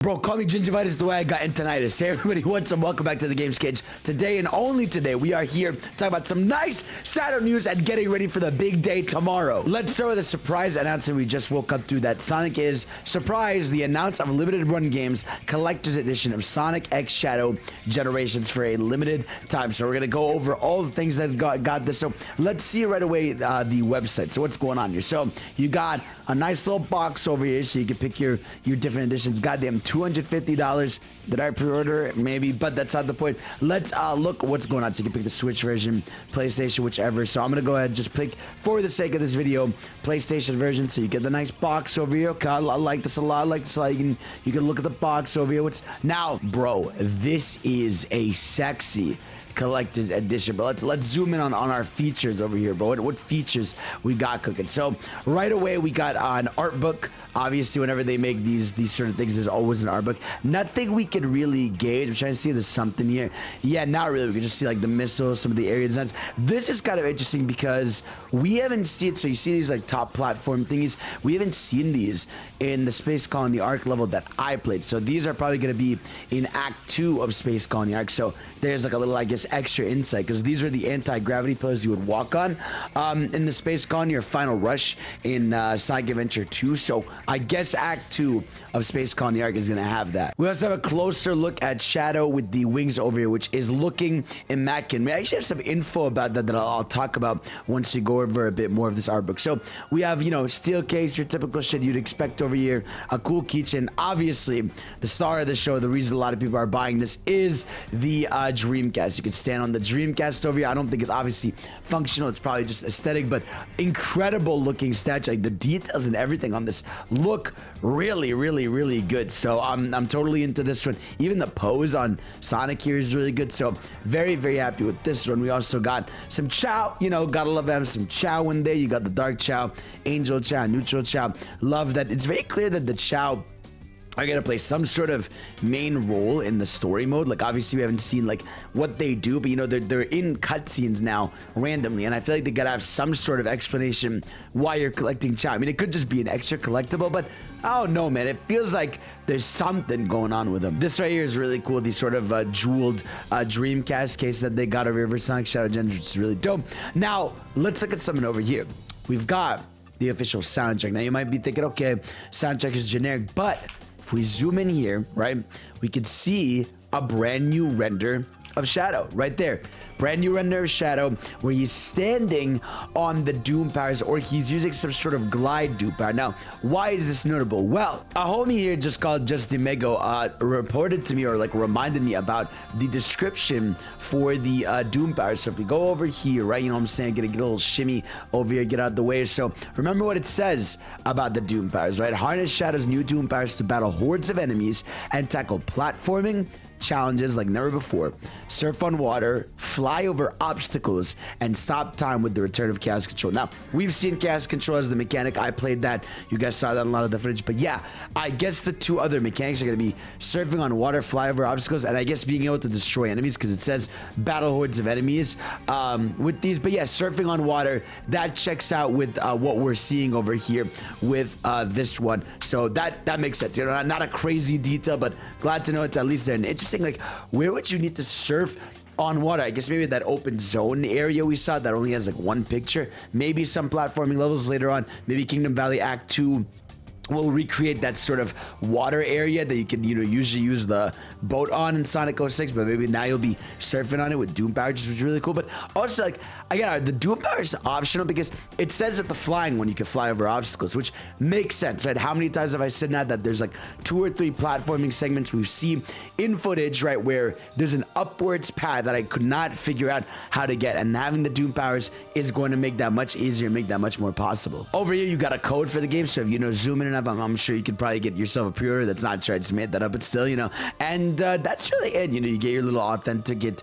Bro, call me gingivitis the way I got intinitis. Hey everybody, what's up? Welcome back to the Games Cage. Today and only today, we are here to talk about some nice Saturn news and getting ready for the big day tomorrow. Let's start with a surprise announcement we just woke up to that Sonic is, surprise, the announce of limited run games collector's edition of Sonic X Shadow Generations for a limited time. So we're going to go over all the things that got this. So let's see right away the website. So what's going on here? So you got a nice little box over here so you can pick your different editions. Goddamn, $250. Did I pre-order? Maybe, but that's not the point. Let's look what's going on. So you can pick the Switch version, PlayStation, whichever. So I'm gonna go ahead and just pick, for the sake of this video, PlayStation version. So you get the nice box over here. Okay, I like this a lot. I like this a lot. You can look at the box over here. Now, bro, this is a sexy collector's edition, but let's zoom in on our features over here, bro. What features we got cooking? So right away we got an art book. Obviously, whenever they make these certain things, there's always an art book. Nothing we could really gauge. I'm trying to see if there's something here. Yeah, not really. We can just see like the missiles, some of the area designs. This is kind of interesting because we haven't seen it. So you see these like top platform thingies. We haven't seen these in the Space Colony Arc level that I played. So these are probably going to be in Act 2 of Space Colony Arc. So there's like a little, I guess, extra insight because these are the anti-gravity pillars you would walk on in the Space Colony or Final Rush in Sonic Adventure 2. So I guess Act 2 of Space Colony Arc is going to have that. We also have a closer look at Shadow with the wings over here, which is looking immaculate. We actually have some info about that I'll talk about once we go over a bit more of this art book. So we have, you know, steel case, your typical shit you'd expect over here, a cool keychain. Obviously, the star of the show, the reason a lot of people are buying this is the Dreamcast. You can stand on the Dreamcast over here. I don't think it's obviously functional. It's probably just aesthetic, but incredible looking statue. Like the details and everything on this look really good. So I'm totally into this one. Even the pose on Sonic here is really good. So very happy with this one. We also got some Chao. You know, gotta love having some Chao in there. You got the Dark Chao, Angel Chao, Neutral Chao. Love that. It's very clear that the Chao are gonna play some sort of main role in the story mode. Like obviously we haven't seen like what they do, but you know they're in cutscenes now randomly, and I feel like they gotta have some sort of explanation why you're collecting Chao. I mean, it could just be an extra collectible, but I don't know, man. It feels like there's something going on with them. This right here is really cool. These sort of jeweled Dreamcast case that they got over here for Sonic Shadow Gen, which is really dope. Now let's look at something over here. We've got the official soundtrack. Now you might be thinking, okay, soundtrack is generic, but if we zoom in here, right, we could see a brand new render of Shadow right there. Brand new render of Shadow where he's standing on the Doom powers, or he's using some sort of glide Doom power. Now, why is this notable? Well, a homie here just called Justin Mego reported to me, or like reminded me about the description for the Doom powers. So if we go over here, right, you know what I'm saying, get a little shimmy over here, get out of the way. So remember what it says about the Doom powers, right? Harness Shadow's new Doom powers to battle hordes of enemies and tackle platforming challenges like never before, surf on water, fly over obstacles, and stop time with the return of Chaos Control. Now, we've seen Chaos Control as the mechanic. I played that. You guys saw that in a lot of the footage. But yeah, I guess the two other mechanics are going to be surfing on water, fly over obstacles, and I guess being able to destroy enemies because it says battle hordes of enemies with these. But yeah, surfing on water, that checks out with what we're seeing over here with this one. So that makes sense. You know, not a crazy detail, but glad to know it's at least there. And interesting, like, where would you need to surf on water? I guess maybe that open zone area we saw that only has like one picture. Maybe some platforming levels later on. Maybe Kingdom Valley Act 2 will recreate that sort of water area that you can, you know, usually use the boat on in Sonic 06, but maybe now you'll be surfing on it with Doom Power, which is really cool. But also, like, again, the Doom Power is optional because it says that the flying one, you can fly over obstacles, which makes sense, right? How many times have I said that there's like 2 or 3 platforming segments we've seen in footage, right, where there's an upwards path that I could not figure out how to get, and having the Doom Powers is going to make that much easier, make that much more possible. Over here, you got a code for the game, so if you know, zoom in and I'm sure you could probably get yourself a pre-order. That's not true. I just made that up, but still, you know. And that's really it. You know, you get your little authenticate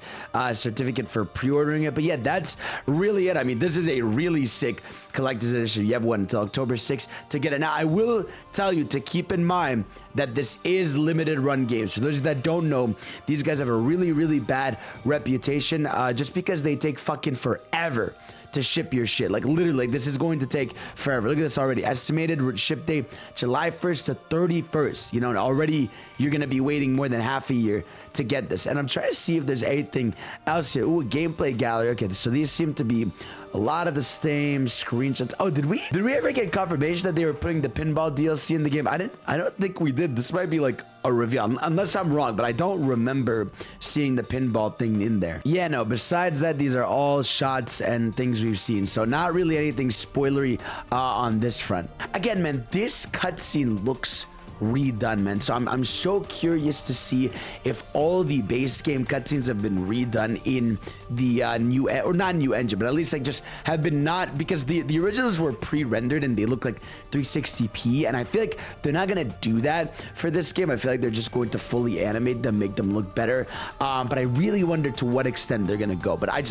certificate for pre-ordering it. But yeah, that's really it. I mean, this is a really sick collector's edition. You have one until October 6th to get it. Now, I will tell you to keep in mind that this is limited run games. For those that don't know, these guys have a really bad reputation just because they take fucking forever to ship your shit. Like literally, like, this is going to take forever. Look at this already. Estimated ship date July 1st to 31st. You know, and already you're gonna be waiting more than half a year to get this. And I'm trying to see if there's anything else here. Ooh, gameplay gallery. Okay, so these seem to be a lot of the same screenshots. Oh, did we ever get confirmation that they were putting the pinball DLC in the game? I don't think we did. This might be like a reveal, unless I'm wrong, but I don't remember seeing the pinball thing in there. Yeah, no, besides that, these are all shots and things we've seen, so not really anything spoilery on this front. Again, man, this cutscene looks redone, man. So I'm so curious to see if all the base game cutscenes have been redone in the new, or not new engine, but at least like just have been, not because the originals were pre-rendered and they look like 360p, and I feel like they're not gonna do that for this game. I feel like they're just going to fully animate them, make them look better, but I really wonder to what extent they're gonna go. But I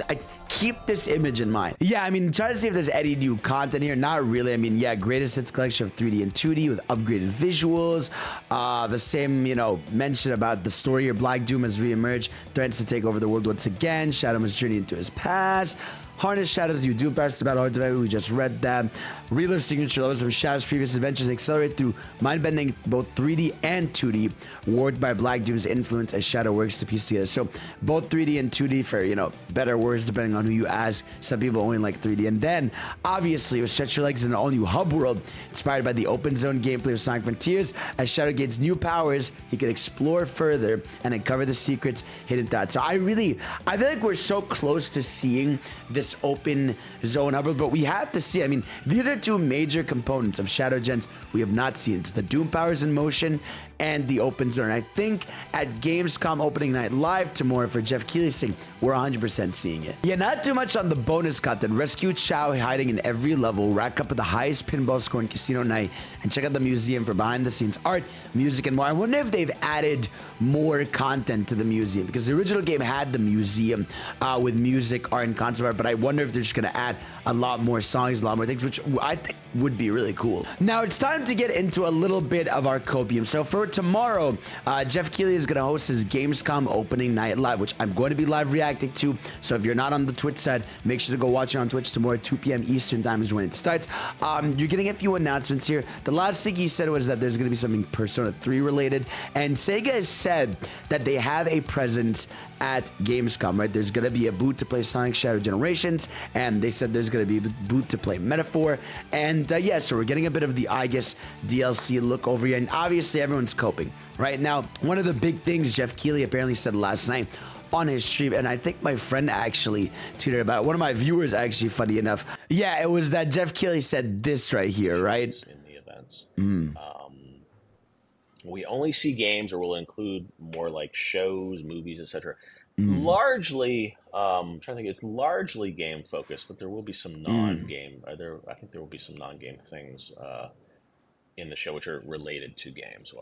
keep this image in mind. Yeah, I mean, try to see if there's any new content here. Not really. I mean, yeah, greatest hits collection of 3D and 2D with upgraded visuals. The same, you know, mention about the story here. Black Doom has reemerged, threatens to take over the world once again. Shadow must journey into his past. Harness Shadow's new Doom Pass to battle Hordes of Heaven. We just read that. Relive signature levels from Shadow's previous adventures. Accelerate through mind-bending both 3D and 2D. Warped by Black Doom's influence as Shadow works to piece together. So both 3D and 2D for, you know, better words depending on who you ask. Some people only like 3D. And then, obviously, with Stretch Your Legs in an all-new hub world inspired by the open zone gameplay of Sonic Frontiers. As Shadow gains new powers, he can explore further and uncover the secrets hidden thoughts. So I feel like we're so close to seeing this open zone hub world, but we have to see. I mean, these are two major components of Shadow Gens we have not seen. It's the Doom powers in motion and the open zone. I think at Gamescom opening night live tomorrow for Jeff Keighley's thing, we're 100% seeing it. Yeah, not too much on the bonus content. Rescue Chow hiding in every level, rack up with the highest pinball score in Casino Night, and check out the museum for behind the scenes art, music, and more. I wonder if they've added more content to the museum, because the original game had the museum with music, art, and concept art, but I wonder if they're just gonna add a lot more songs, a lot more things, which I think would be really cool. Now it's time to get into a little bit of our copium. So for tomorrow, Jeff Keighley is going to host his Gamescom opening night live, which I'm going to be live reacting to. So if you're not on the Twitch side, make sure to go watch it on Twitch tomorrow at 2 p.m. Eastern time is when it starts. You're getting a few announcements here. The last thing he said was that there's going to be something Persona 3 related, and Sega has said that they have a presence at Gamescom, right? There's going to be a booth to play Sonic Shadow Generations, and they said there's going to be a booth to play Metaphor, and yeah, so we're getting a bit of the, I guess, DLC look over here, and obviously everyone's coping right now. One of the big things Jeff Keighley apparently said last night on his stream, and I think my friend actually tweeted about it. One of my viewers, actually, funny enough, yeah, it was that Jeff Keighley said this right here, right? In the events. We only see games, or we'll include more like shows, movies, etc. Largely, I'm trying to think, it's largely game focused, but there will be some non-game. I think there will be some non-game things in the show which are related to games.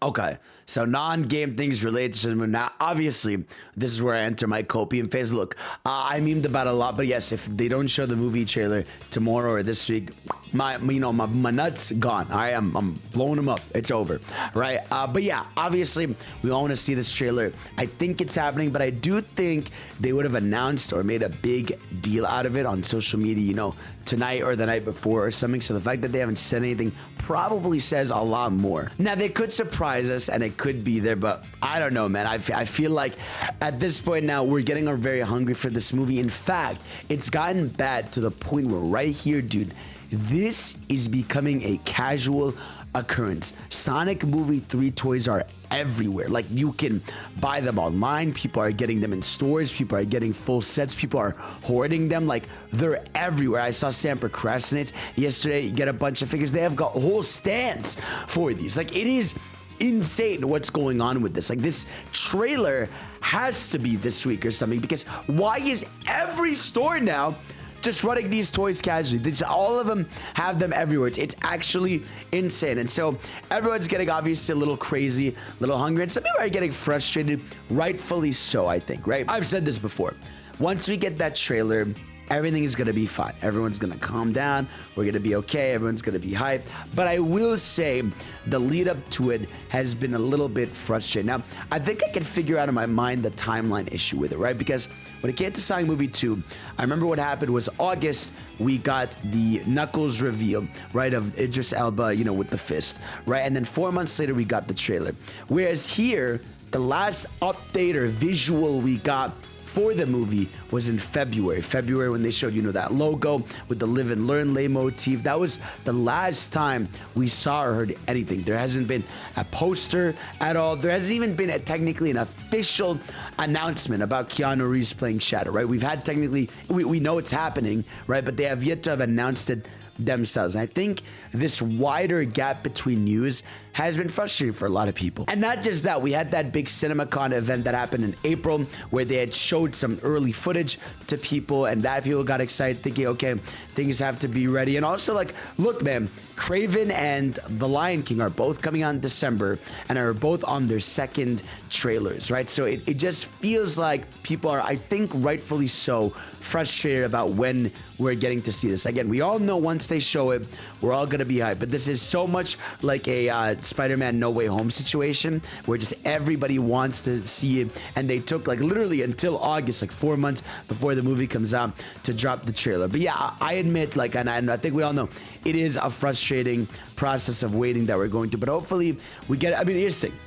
Okay, so non-game things related to cinema. Now, obviously, this is where I enter my copium phase. Look, I memed about it a lot, but yes, if they don't show the movie trailer tomorrow or this week, my nuts gone. I'm blowing them up. It's over, right? But yeah, obviously, we all want to see this trailer. I think it's happening, but I do think they would have announced or made a big deal out of it on social media, you know, tonight or the night before or something. So the fact that they haven't said anything probably says a lot more. Now, they could surprise us and it could be there, but I don't know, man. I feel like at this point now, we're getting very hungry for this movie. In fact, it's gotten bad to the point where right here, dude, this is becoming a casual occurrence. Sonic Movie 3 toys are everywhere. Like, you can buy them online. People are getting them in stores. People are getting full sets. People are hoarding them. Like, they're everywhere. I saw Sam Procrastinates yesterday. You get a bunch of figures. They have got whole stands for these. Like, it is insane what's going on with this. Like, this trailer has to be this week or something, because why is every store now just running these toys casually? All of them have them everywhere. It's actually insane. And so everyone's getting obviously a little crazy, a little hungry, and some people are getting frustrated, rightfully so, I think, right? I've said this before. Once we get that trailer, everything is going to be fine. Everyone's going to calm down. We're going to be okay. Everyone's going to be hyped. But I will say the lead up to it has been a little bit frustrating. Now, I think I can figure out in my mind the timeline issue with it, right? Because when it came to Sonic Movie 2, I remember what happened was August, we got the Knuckles reveal, right, of Idris Elba, you know, with the fist, right? And then 4 months later, we got the trailer. Whereas here, the last update or visual we got for the movie was in February. February when they showed, you know, that logo with the live and learn leitmotif. That was the last time we saw or heard anything. There hasn't been a poster at all. There hasn't even been technically an official announcement about Keanu Reeves playing Shadow, right? We've had technically, we know it's happening, right? But they have yet to have announced it themselves. And I think this wider gap between news has been frustrating for a lot of people. And not just that, we had that big CinemaCon event that happened in April where they had showed some early footage to people, and that people got excited thinking, okay, things have to be ready. And also, like, look, man, Craven and The Lion King are both coming out in December and are both on their second trailers, right? So it just feels like people are, I think rightfully so, frustrated about when we're getting to see this. Again, we all know once they show it, we're all gonna be hyped. But this is so much like a Spider-Man No Way Home situation where just everybody wants to see it, and they took like literally until August, like 4 months before the movie comes out, to drop the trailer. But yeah, I admit, like, and I think we all know it is a frustrating process of waiting that we're going through. But hopefully we get it. I mean, here's the thing.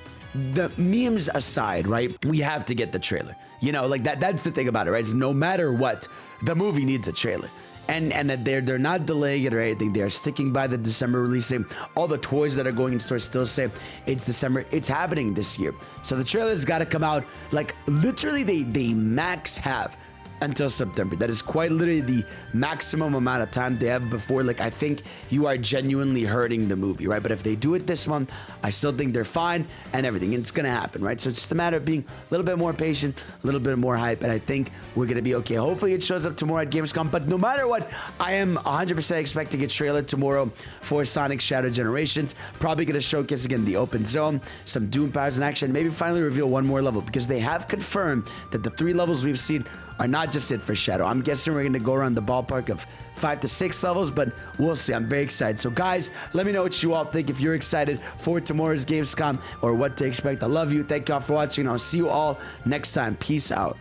The memes aside, right? We have to get the trailer. You know, like that's the thing about it, right? It's no matter what, the movie needs a trailer. And that they're not delaying it or anything. They're sticking by the December release date. All the toys that are going in stores still say it's December. It's happening this year. So the trailer's got to come out, like, literally they max have until September. That is quite literally the maximum amount of time they have before, like, I think you are genuinely hurting the movie, right? But if they do it this month, I still think they're fine and everything. It's gonna happen, right? So it's just a matter of being a little bit more patient, a little bit more hype, and I think we're gonna be okay. Hopefully it shows up tomorrow at Gamescom, but no matter what, I am 100% expecting a trailer tomorrow for Sonic Shadow Generations. Probably gonna showcase again the open zone, some Doom powers in action, maybe finally reveal one more level, because they have confirmed that the 3 levels we've seen are not just it for Shadow. I'm guessing we're going to go around the ballpark of 5 to 6 levels, but we'll see. I'm very excited. So guys, let me know what you all think, if you're excited for tomorrow's Gamescom or what to expect. I love you. Thank y'all for watching. I'll see you all next time. Peace out.